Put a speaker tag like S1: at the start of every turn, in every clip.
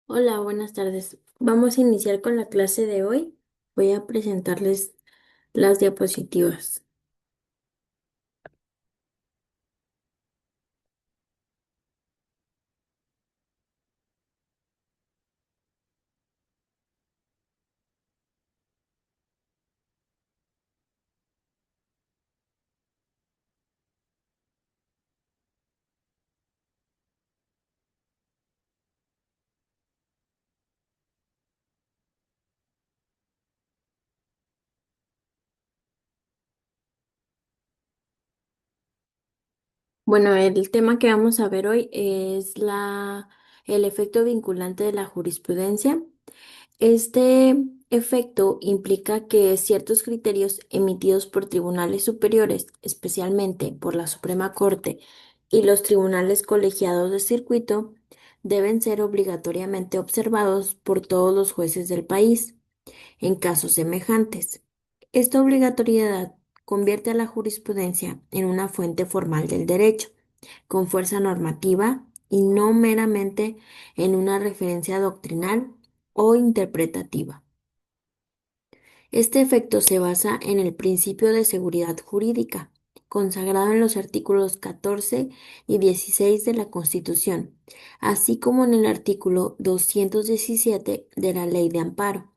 S1: Hola, buenas tardes. Vamos a iniciar con la clase de hoy. Voy a presentarles las diapositivas. Bueno, el tema que vamos a ver hoy es el efecto vinculante de la jurisprudencia. Este efecto implica que ciertos criterios emitidos por tribunales superiores, especialmente por la Suprema Corte y los tribunales colegiados de circuito, deben ser obligatoriamente observados por todos los jueces del país en casos semejantes. Esta obligatoriedad convierte a la jurisprudencia en una fuente formal del derecho, con fuerza normativa y no meramente en una referencia doctrinal o interpretativa. Este efecto se basa en el principio de seguridad jurídica, consagrado en los artículos 14 y 16 de la Constitución, así como en el artículo 217 de la Ley de Amparo.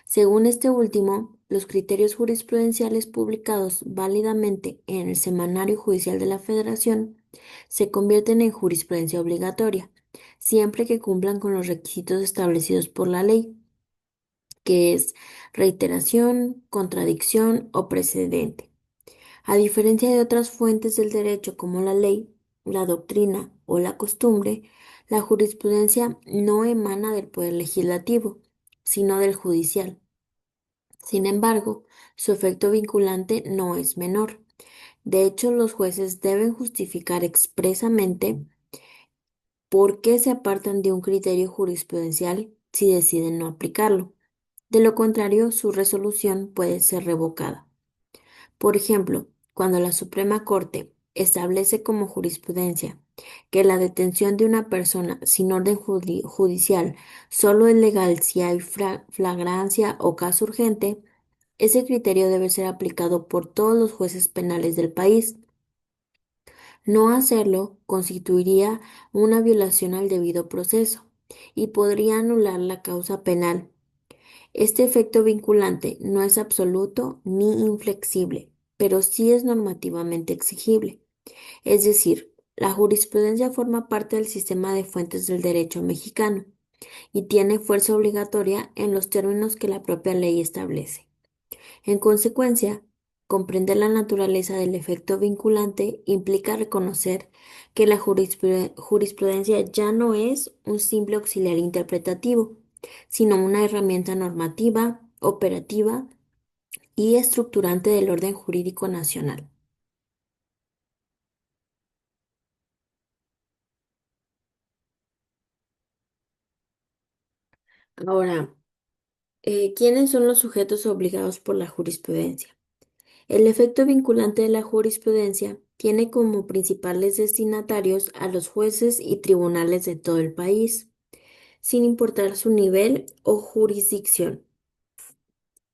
S1: Según este último, los criterios jurisprudenciales publicados válidamente en el Semanario Judicial de la Federación se convierten en jurisprudencia obligatoria, siempre que cumplan con los requisitos establecidos por la ley, que es reiteración, contradicción o precedente. A diferencia de otras fuentes del derecho como la ley, la doctrina o la costumbre, la jurisprudencia no emana del poder legislativo, sino del judicial. Sin embargo, su efecto vinculante no es menor. De hecho, los jueces deben justificar expresamente por qué se apartan de un criterio jurisprudencial si deciden no aplicarlo. De lo contrario, su resolución puede ser revocada. Por ejemplo, cuando la Suprema Corte establece como jurisprudencia que la detención de una persona sin orden judicial solo es legal si hay flagrancia o caso urgente, ese criterio debe ser aplicado por todos los jueces penales del país. No hacerlo constituiría una violación al debido proceso y podría anular la causa penal. Este efecto vinculante no es absoluto ni inflexible, pero sí es normativamente exigible. Es decir, la jurisprudencia forma parte del sistema de fuentes del derecho mexicano y tiene fuerza obligatoria en los términos que la propia ley establece. En consecuencia, comprender la naturaleza del efecto vinculante implica reconocer que la jurisprudencia ya no es un simple auxiliar interpretativo, sino una herramienta normativa, operativa y estructurante del orden jurídico nacional. Ahora, ¿quiénes son los sujetos obligados por la jurisprudencia? El efecto vinculante de la jurisprudencia tiene como principales destinatarios a los jueces y tribunales de todo el país, sin importar su nivel o jurisdicción.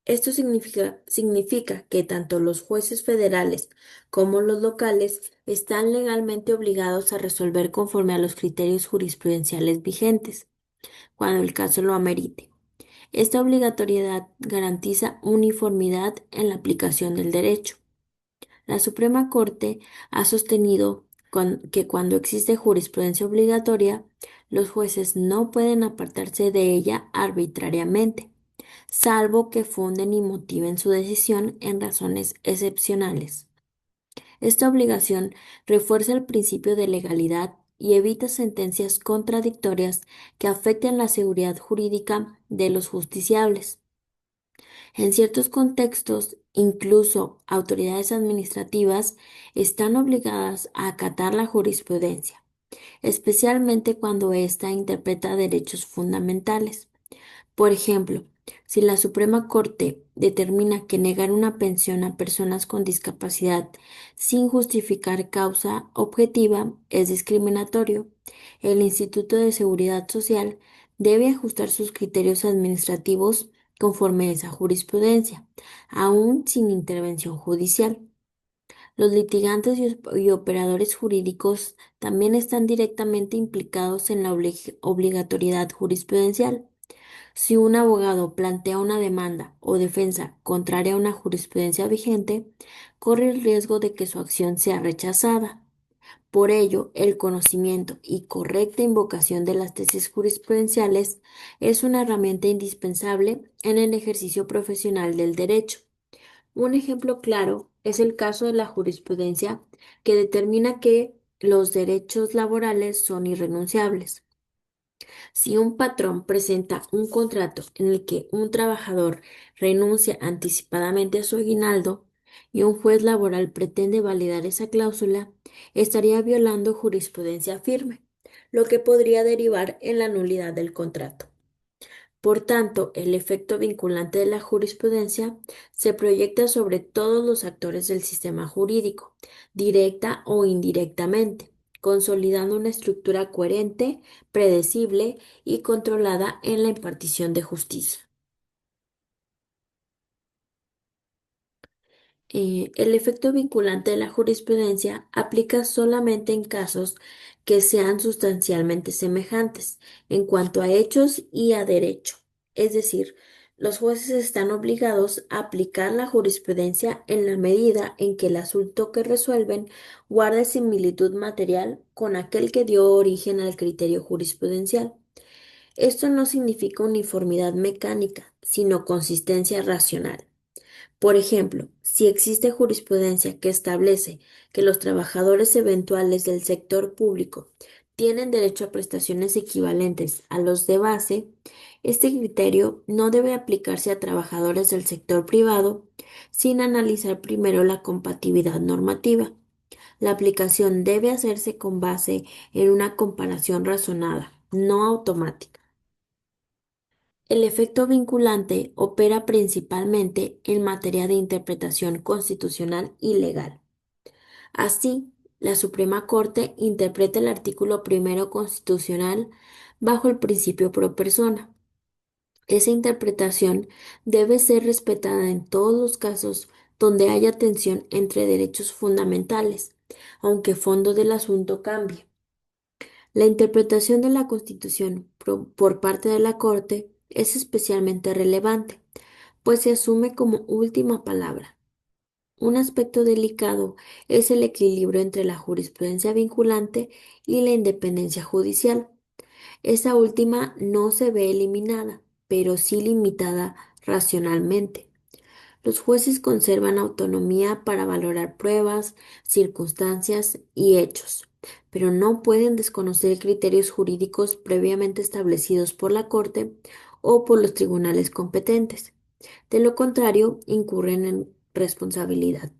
S1: Esto significa que tanto los jueces federales como los locales están legalmente obligados a resolver conforme a los criterios jurisprudenciales vigentes, cuando el caso lo amerite. Esta obligatoriedad garantiza uniformidad en la aplicación del derecho. La Suprema Corte ha sostenido que cuando existe jurisprudencia obligatoria, los jueces no pueden apartarse de ella arbitrariamente, salvo que funden y motiven su decisión en razones excepcionales. Esta obligación refuerza el principio de legalidad y evita sentencias contradictorias que afecten la seguridad jurídica de los justiciables. En ciertos contextos, incluso autoridades administrativas están obligadas a acatar la jurisprudencia, especialmente cuando ésta interpreta derechos fundamentales. Por ejemplo, si la Suprema Corte determina que negar una pensión a personas con discapacidad sin justificar causa objetiva es discriminatorio, el Instituto de Seguridad Social debe ajustar sus criterios administrativos conforme a esa jurisprudencia, aún sin intervención judicial. Los litigantes y operadores jurídicos también están directamente implicados en la obligatoriedad jurisprudencial. Si un abogado plantea una demanda o defensa contraria a una jurisprudencia vigente, corre el riesgo de que su acción sea rechazada. Por ello, el conocimiento y correcta invocación de las tesis jurisprudenciales es una herramienta indispensable en el ejercicio profesional del derecho. Un ejemplo claro es el caso de la jurisprudencia que determina que los derechos laborales son irrenunciables. Si un patrón presenta un contrato en el que un trabajador renuncia anticipadamente a su aguinaldo y un juez laboral pretende validar esa cláusula, estaría violando jurisprudencia firme, lo que podría derivar en la nulidad del contrato. Por tanto, el efecto vinculante de la jurisprudencia se proyecta sobre todos los actores del sistema jurídico, directa o indirectamente, consolidando una estructura coherente, predecible y controlada en la impartición de justicia. El efecto vinculante de la jurisprudencia aplica solamente en casos que sean sustancialmente semejantes en cuanto a hechos y a derecho. Es decir, los jueces están obligados a aplicar la jurisprudencia en la medida en que el asunto que resuelven guarde similitud material con aquel que dio origen al criterio jurisprudencial. Esto no significa uniformidad mecánica, sino consistencia racional. Por ejemplo, si existe jurisprudencia que establece que los trabajadores eventuales del sector público tienen derecho a prestaciones equivalentes a los de base, este criterio no debe aplicarse a trabajadores del sector privado sin analizar primero la compatibilidad normativa. La aplicación debe hacerse con base en una comparación razonada, no automática. El efecto vinculante opera principalmente en materia de interpretación constitucional y legal. Así, la Suprema Corte interpreta el artículo primero constitucional bajo el principio pro persona. Esa interpretación debe ser respetada en todos los casos donde haya tensión entre derechos fundamentales, aunque fondo del asunto cambie. La interpretación de la Constitución por parte de la Corte es especialmente relevante, pues se asume como última palabra. Un aspecto delicado es el equilibrio entre la jurisprudencia vinculante y la independencia judicial. Esa última no se ve eliminada, pero sí limitada racionalmente. Los jueces conservan autonomía para valorar pruebas, circunstancias y hechos, pero no pueden desconocer criterios jurídicos previamente establecidos por la Corte o por los tribunales competentes. De lo contrario, incurren en responsabilidad.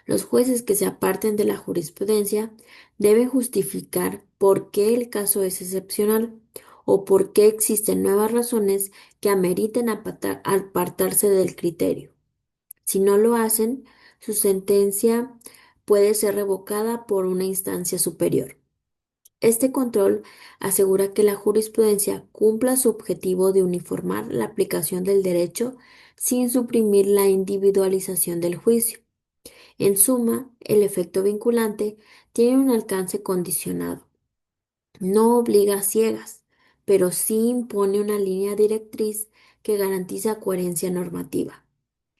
S1: Los jueces que se aparten de la jurisprudencia deben justificar por qué el caso es excepcional o por qué existen nuevas razones que ameriten apartarse del criterio. Si no lo hacen, su sentencia puede ser revocada por una instancia superior. Este control asegura que la jurisprudencia cumpla su objetivo de uniformar la aplicación del derecho sin suprimir la individualización del juicio. En suma, el efecto vinculante tiene un alcance condicionado. No obliga a ciegas, pero sí impone una línea directriz que garantiza coherencia normativa,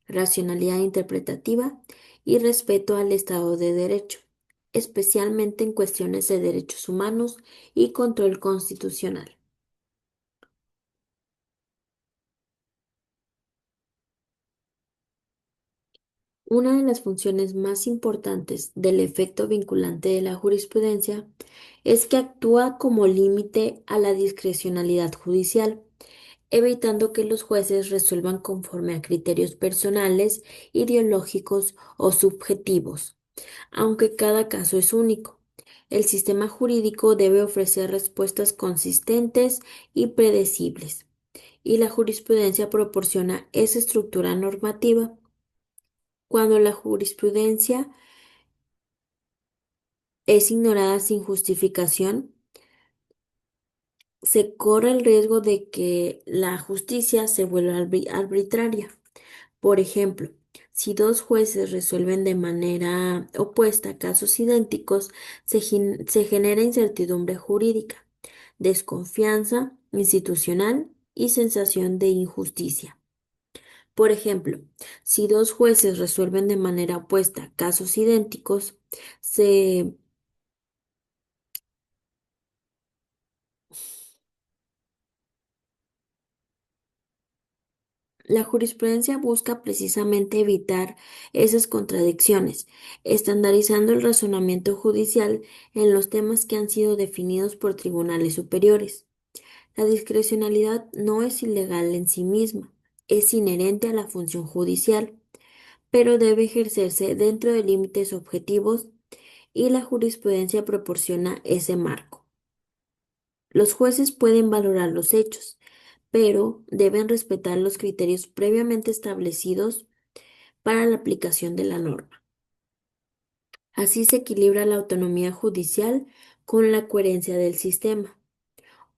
S1: racionalidad interpretativa y respeto al Estado de Derecho, especialmente en cuestiones de derechos humanos y control constitucional. Una de las funciones más importantes del efecto vinculante de la jurisprudencia es que actúa como límite a la discrecionalidad judicial, evitando que los jueces resuelvan conforme a criterios personales, ideológicos o subjetivos, aunque cada caso es único. El sistema jurídico debe ofrecer respuestas consistentes y predecibles, y la jurisprudencia proporciona esa estructura normativa. Cuando la jurisprudencia es ignorada sin justificación, se corre el riesgo de que la justicia se vuelva arbitraria. Por ejemplo, si dos jueces resuelven de manera opuesta casos idénticos, se genera incertidumbre jurídica, desconfianza institucional y sensación de injusticia. Por ejemplo, si dos jueces resuelven de manera opuesta casos idénticos, se La jurisprudencia busca precisamente evitar esas contradicciones, estandarizando el razonamiento judicial en los temas que han sido definidos por tribunales superiores. La discrecionalidad no es ilegal en sí misma, es inherente a la función judicial, pero debe ejercerse dentro de límites objetivos y la jurisprudencia proporciona ese marco. Los jueces pueden valorar los hechos, pero deben respetar los criterios previamente establecidos para la aplicación de la norma. Así se equilibra la autonomía judicial con la coherencia del sistema.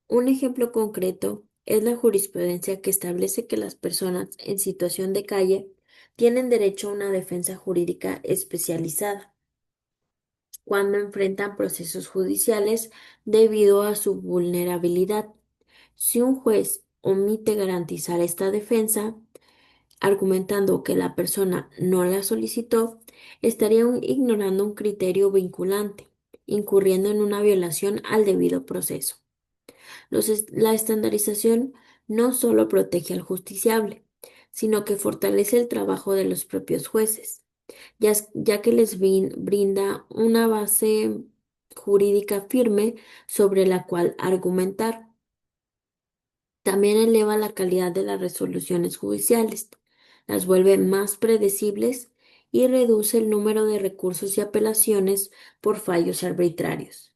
S1: Un ejemplo concreto es la jurisprudencia que establece que las personas en situación de calle tienen derecho a una defensa jurídica especializada cuando enfrentan procesos judiciales debido a su vulnerabilidad. Si un juez omite garantizar esta defensa, argumentando que la persona no la solicitó, estaría ignorando un criterio vinculante, incurriendo en una violación al debido proceso. La estandarización no solo protege al justiciable, sino que fortalece el trabajo de los propios jueces, ya que les brinda una base jurídica firme sobre la cual argumentar. También eleva la calidad de las resoluciones judiciales, las vuelve más predecibles y reduce el número de recursos y apelaciones por fallos arbitrarios.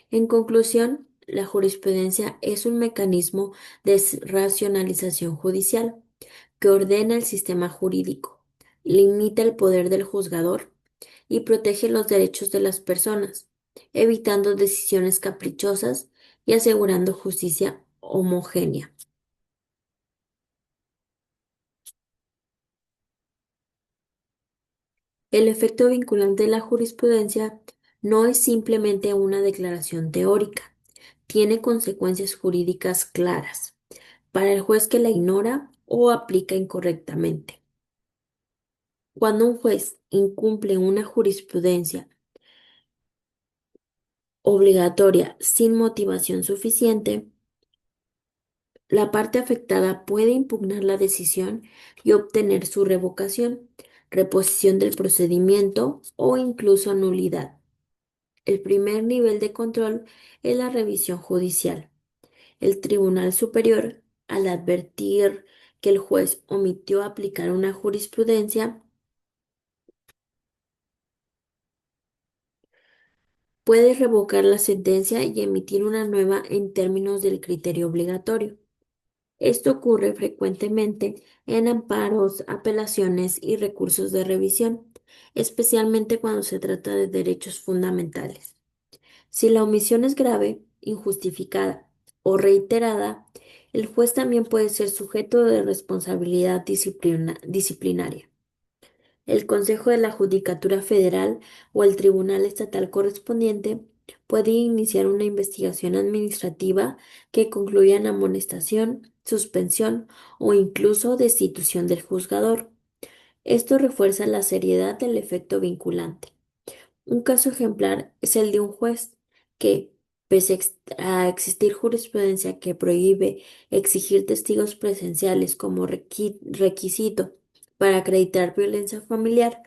S1: En conclusión, la jurisprudencia es un mecanismo de racionalización judicial que ordena el sistema jurídico, limita el poder del juzgador y protege los derechos de las personas, evitando decisiones caprichosas y asegurando justicia homogénea. El efecto vinculante de la jurisprudencia no es simplemente una declaración teórica, tiene consecuencias jurídicas claras para el juez que la ignora o aplica incorrectamente. Cuando un juez incumple una jurisprudencia obligatoria sin motivación suficiente, la parte afectada puede impugnar la decisión y obtener su revocación, reposición del procedimiento o incluso nulidad. El primer nivel de control es la revisión judicial. El Tribunal Superior, al advertir que el juez omitió aplicar una jurisprudencia, puede revocar la sentencia y emitir una nueva en términos del criterio obligatorio. Esto ocurre frecuentemente en amparos, apelaciones y recursos de revisión, especialmente cuando se trata de derechos fundamentales. Si la omisión es grave, injustificada o reiterada, el juez también puede ser sujeto de responsabilidad disciplinaria. El Consejo de la Judicatura Federal o el Tribunal Estatal correspondiente puede iniciar una investigación administrativa que concluya en amonestación, suspensión o incluso destitución del juzgador. Esto refuerza la seriedad del efecto vinculante. Un caso ejemplar es el de un juez que, pese a existir jurisprudencia que prohíbe exigir testigos presenciales como requisito para acreditar violencia familiar,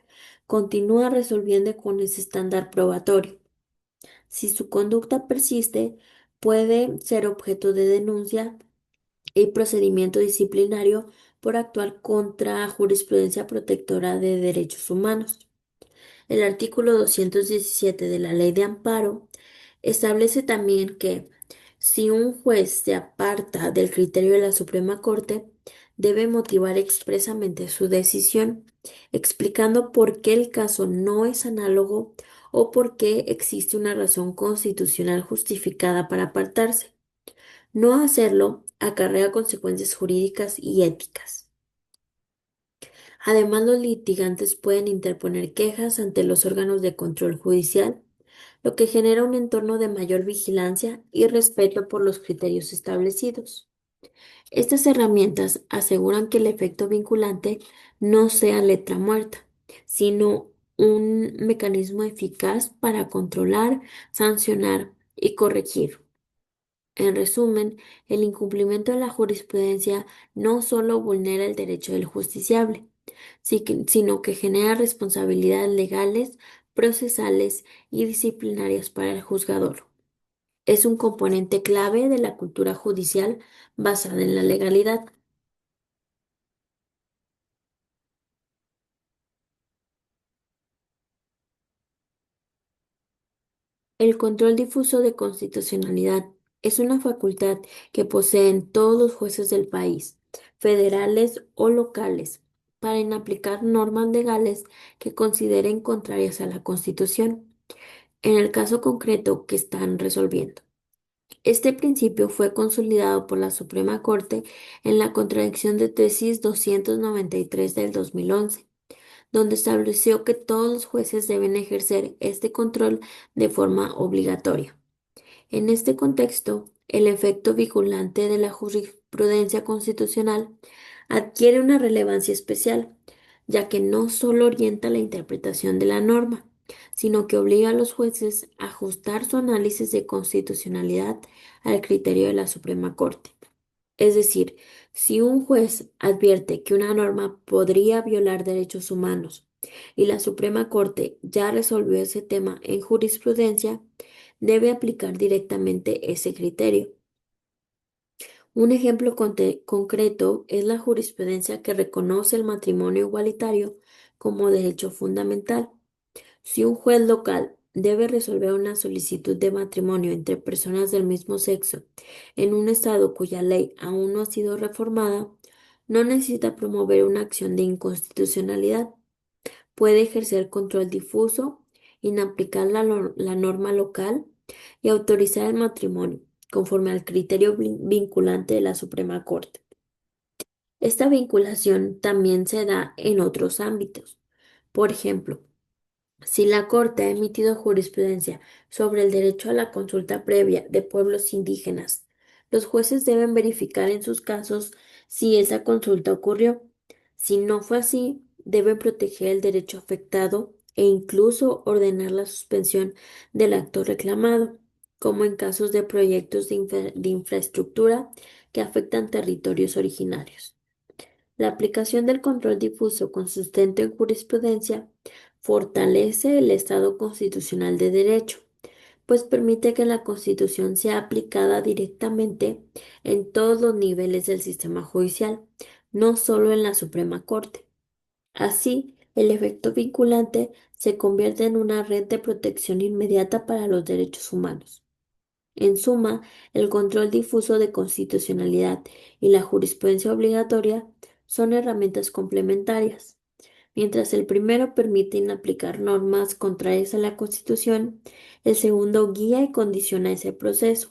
S1: continúa resolviendo con ese estándar probatorio. Si su conducta persiste, puede ser objeto de denuncia y procedimiento disciplinario por actuar contra jurisprudencia protectora de derechos humanos. El artículo 217 de la Ley de Amparo establece también que si un juez se aparta del criterio de la Suprema Corte, debe motivar expresamente su decisión, explicando por qué el caso no es análogo o por qué existe una razón constitucional justificada para apartarse. No hacerlo acarrea consecuencias jurídicas y éticas. Además, los litigantes pueden interponer quejas ante los órganos de control judicial, lo que genera un entorno de mayor vigilancia y respeto por los criterios establecidos. Estas herramientas aseguran que el efecto vinculante no sea letra muerta, sino un mecanismo eficaz para controlar, sancionar y corregir. En resumen, el incumplimiento de la jurisprudencia no solo vulnera el derecho del justiciable, sino que genera responsabilidades legales, procesales y disciplinarias para el juzgador. Es un componente clave de la cultura judicial basada en la legalidad. El control difuso de constitucionalidad es una facultad que poseen todos los jueces del país, federales o locales, para inaplicar normas legales que consideren contrarias a la Constitución, en el caso concreto que están resolviendo. Este principio fue consolidado por la Suprema Corte en la contradicción de tesis 293 del 2011, donde estableció que todos los jueces deben ejercer este control de forma obligatoria. En este contexto, el efecto vinculante de la jurisprudencia constitucional adquiere una relevancia especial, ya que no solo orienta la interpretación de la norma, sino que obliga a los jueces a ajustar su análisis de constitucionalidad al criterio de la Suprema Corte. Es decir, si un juez advierte que una norma podría violar derechos humanos y la Suprema Corte ya resolvió ese tema en jurisprudencia, debe aplicar directamente ese criterio. Un ejemplo concreto es la jurisprudencia que reconoce el matrimonio igualitario como derecho fundamental. Si un juez local debe resolver una solicitud de matrimonio entre personas del mismo sexo en un estado cuya ley aún no ha sido reformada, no necesita promover una acción de inconstitucionalidad. Puede ejercer control difuso, inaplicar la norma local y autorizar el matrimonio, conforme al criterio vinculante de la Suprema Corte. Esta vinculación también se da en otros ámbitos. Por ejemplo, si la Corte ha emitido jurisprudencia sobre el derecho a la consulta previa de pueblos indígenas, los jueces deben verificar en sus casos si esa consulta ocurrió. Si no fue así, deben proteger el derecho afectado e incluso ordenar la suspensión del acto reclamado, como en casos de proyectos de infraestructura que afectan territorios originarios. La aplicación del control difuso consistente en jurisprudencia fortalece el Estado constitucional de derecho, pues permite que la Constitución sea aplicada directamente en todos los niveles del sistema judicial, no solo en la Suprema Corte. Así, el efecto vinculante se convierte en una red de protección inmediata para los derechos humanos. En suma, el control difuso de constitucionalidad y la jurisprudencia obligatoria son herramientas complementarias. Mientras el primero permite inaplicar normas contrarias a la Constitución, el segundo guía y condiciona ese proceso,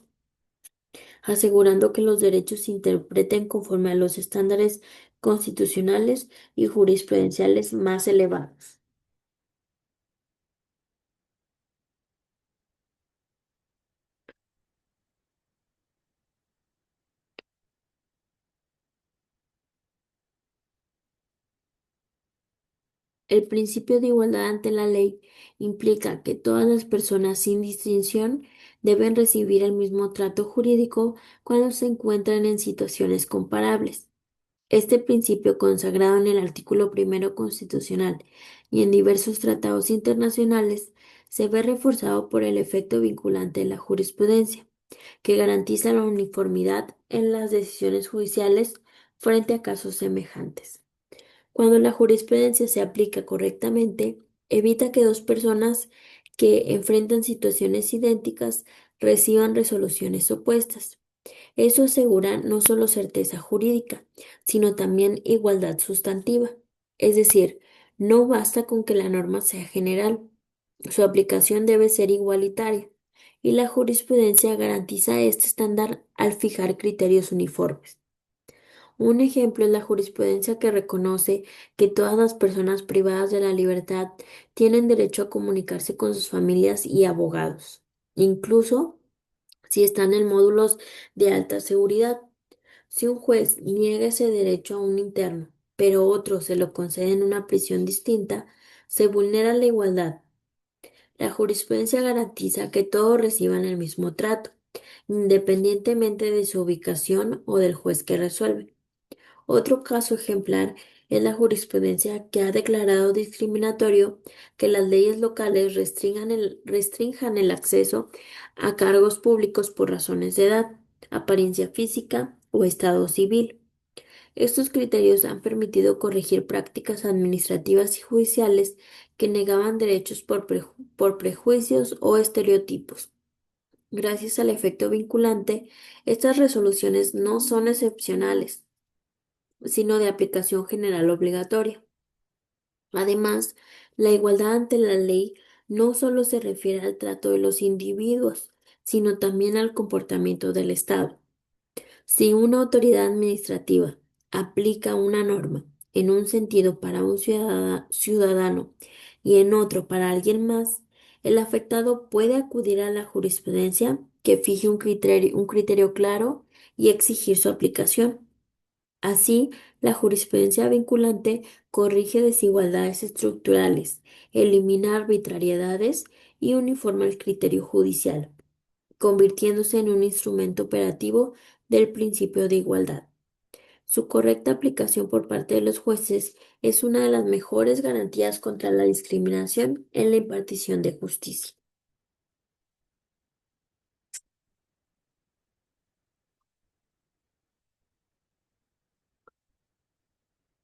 S1: asegurando que los derechos se interpreten conforme a los estándares constitucionales y jurisprudenciales más elevados. El principio de igualdad ante la ley implica que todas las personas sin distinción deben recibir el mismo trato jurídico cuando se encuentran en situaciones comparables. Este principio, consagrado en el artículo primero constitucional y en diversos tratados internacionales, se ve reforzado por el efecto vinculante de la jurisprudencia, que garantiza la uniformidad en las decisiones judiciales frente a casos semejantes. Cuando la jurisprudencia se aplica correctamente, evita que dos personas que enfrentan situaciones idénticas reciban resoluciones opuestas. Eso asegura no solo certeza jurídica, sino también igualdad sustantiva. Es decir, no basta con que la norma sea general, su aplicación debe ser igualitaria y la jurisprudencia garantiza este estándar al fijar criterios uniformes. Un ejemplo es la jurisprudencia que reconoce que todas las personas privadas de la libertad tienen derecho a comunicarse con sus familias y abogados, incluso si están en módulos de alta seguridad. Si un juez niega ese derecho a un interno, pero otro se lo concede en una prisión distinta, se vulnera la igualdad. La jurisprudencia garantiza que todos reciban el mismo trato, independientemente de su ubicación o del juez que resuelve. Otro caso ejemplar es la jurisprudencia que ha declarado discriminatorio que las leyes locales restrinjan el acceso a cargos públicos por razones de edad, apariencia física o estado civil. Estos criterios han permitido corregir prácticas administrativas y judiciales que negaban derechos por prejuicios o estereotipos. Gracias al efecto vinculante, estas resoluciones no son excepcionales, sino de aplicación general obligatoria. Además, la igualdad ante la ley no solo se refiere al trato de los individuos, sino también al comportamiento del Estado. Si una autoridad administrativa aplica una norma en un sentido para un ciudadano y en otro para alguien más, el afectado puede acudir a la jurisprudencia que fije un criterio claro y exigir su aplicación. Así, la jurisprudencia vinculante corrige desigualdades estructurales, elimina arbitrariedades y uniforma el criterio judicial, convirtiéndose en un instrumento operativo del principio de igualdad. Su correcta aplicación por parte de los jueces es una de las mejores garantías contra la discriminación en la impartición de justicia.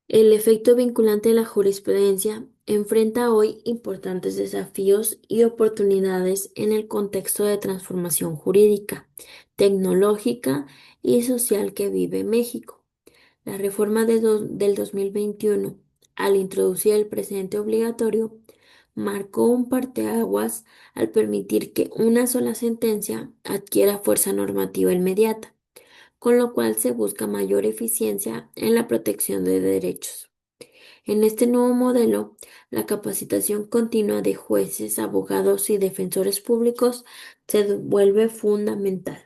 S1: El efecto vinculante de la jurisprudencia enfrenta hoy importantes desafíos y oportunidades en el contexto de transformación jurídica, tecnológica y social que vive México. La reforma del 2021, al introducir el precedente obligatorio, marcó un parteaguas al permitir que una sola sentencia adquiera fuerza normativa inmediata, con lo cual se busca mayor eficiencia en la protección de derechos. En este nuevo modelo, la capacitación continua de jueces, abogados y defensores públicos se vuelve fundamental.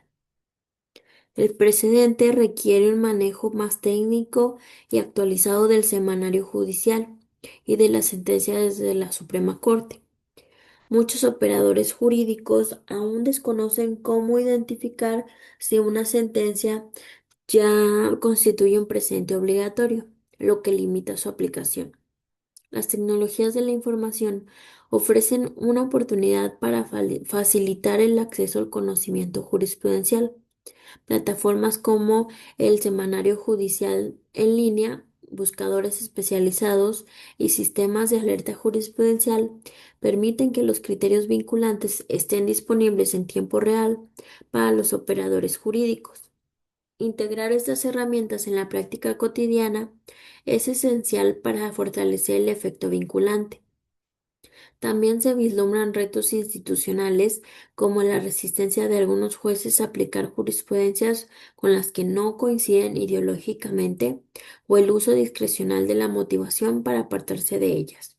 S1: El precedente requiere un manejo más técnico y actualizado del semanario judicial y de las sentencias de la Suprema Corte. Muchos operadores jurídicos aún desconocen cómo identificar si una sentencia ya constituye un precedente obligatorio, lo que limita su aplicación. Las tecnologías de la información ofrecen una oportunidad para facilitar el acceso al conocimiento jurisprudencial. Plataformas como el Semanario Judicial en línea, buscadores especializados y sistemas de alerta jurisprudencial permiten que los criterios vinculantes estén disponibles en tiempo real para los operadores jurídicos. Integrar estas herramientas en la práctica cotidiana es esencial para fortalecer el efecto vinculante. También se vislumbran retos institucionales como la resistencia de algunos jueces a aplicar jurisprudencias con las que no coinciden ideológicamente o el uso discrecional de la motivación para apartarse de ellas.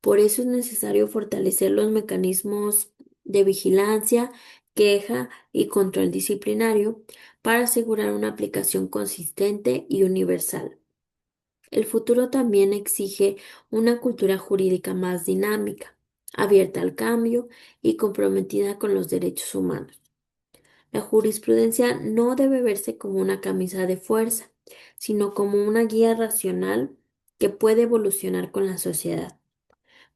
S1: Por eso es necesario fortalecer los mecanismos de vigilancia, queja y control disciplinario para asegurar una aplicación consistente y universal. El futuro también exige una cultura jurídica más dinámica, abierta al cambio y comprometida con los derechos humanos. La jurisprudencia no debe verse como una camisa de fuerza, sino como una guía racional que puede evolucionar con la sociedad.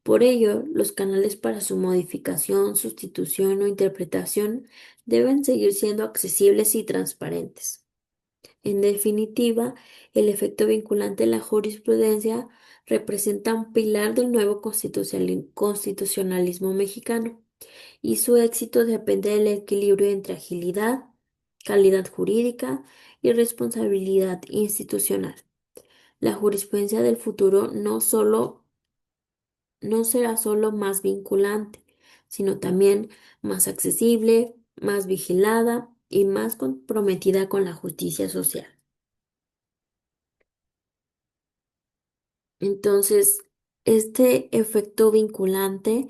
S1: Por ello, los canales para su modificación, sustitución o interpretación deben seguir siendo accesibles y transparentes. En definitiva, el efecto vinculante de la jurisprudencia representa un pilar del nuevo constitucionalismo mexicano y su éxito depende del equilibrio entre agilidad, calidad jurídica y responsabilidad institucional. La jurisprudencia del futuro no será solo más vinculante, sino también más accesible, más vigilada y más comprometida con la justicia social. Entonces, este efecto vinculante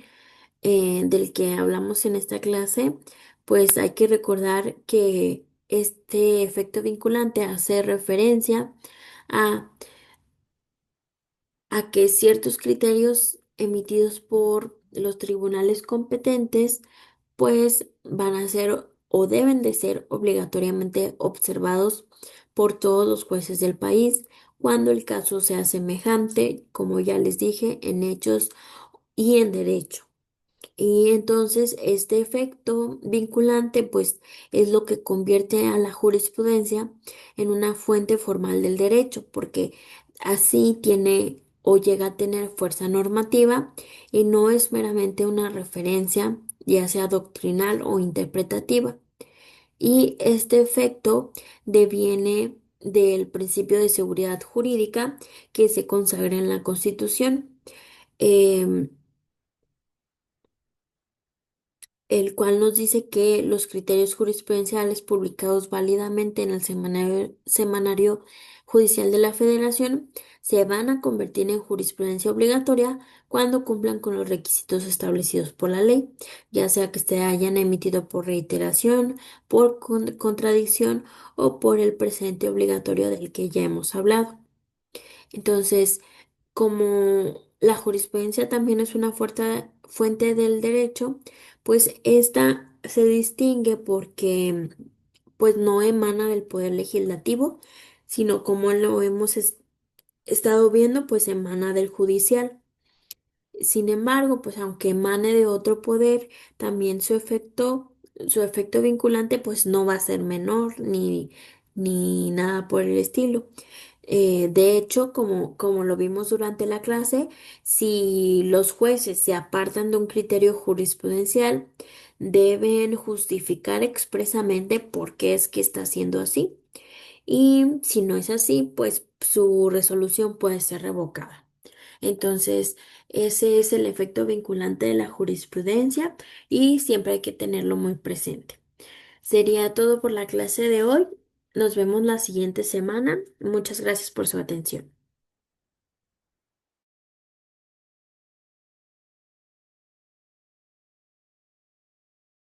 S1: del que hablamos en esta clase, pues hay que recordar que este efecto vinculante hace referencia a, a que ciertos criterios emitidos por los tribunales competentes, pues van a ser o deben de ser obligatoriamente observados por todos los jueces del país cuando el caso sea semejante, como ya les dije, en hechos y en derecho. Y entonces este efecto vinculante pues es lo que convierte a la jurisprudencia en una fuente formal del derecho, porque así tiene o llega a tener fuerza normativa y no es meramente una referencia, ya sea doctrinal o interpretativa. Y este efecto deviene del principio de seguridad jurídica que se consagra en la Constitución. Em, el cual nos dice que los criterios jurisprudenciales publicados válidamente en el semanario judicial de la Federación se van a convertir en jurisprudencia obligatoria cuando cumplan con los requisitos establecidos por la ley, ya sea que se hayan emitido por reiteración, por contradicción o por el presente obligatorio del que ya hemos hablado. Entonces, como la jurisprudencia también es una fuente del derecho, pues esta se distingue porque pues no emana del poder legislativo, sino como lo hemos estado viendo, pues emana del judicial. Sin embargo, pues aunque emane de otro poder, también su efecto vinculante, pues no va a ser menor ni nada por el estilo. De hecho, como lo vimos durante la clase, si los jueces se apartan de un criterio jurisprudencial, deben justificar expresamente por qué es que está haciendo así. Y si no es así, pues su resolución puede ser revocada. Entonces, ese es el efecto vinculante de la jurisprudencia y siempre hay que tenerlo muy presente. Sería todo por la clase de hoy. Nos vemos la siguiente semana. Muchas gracias por su atención.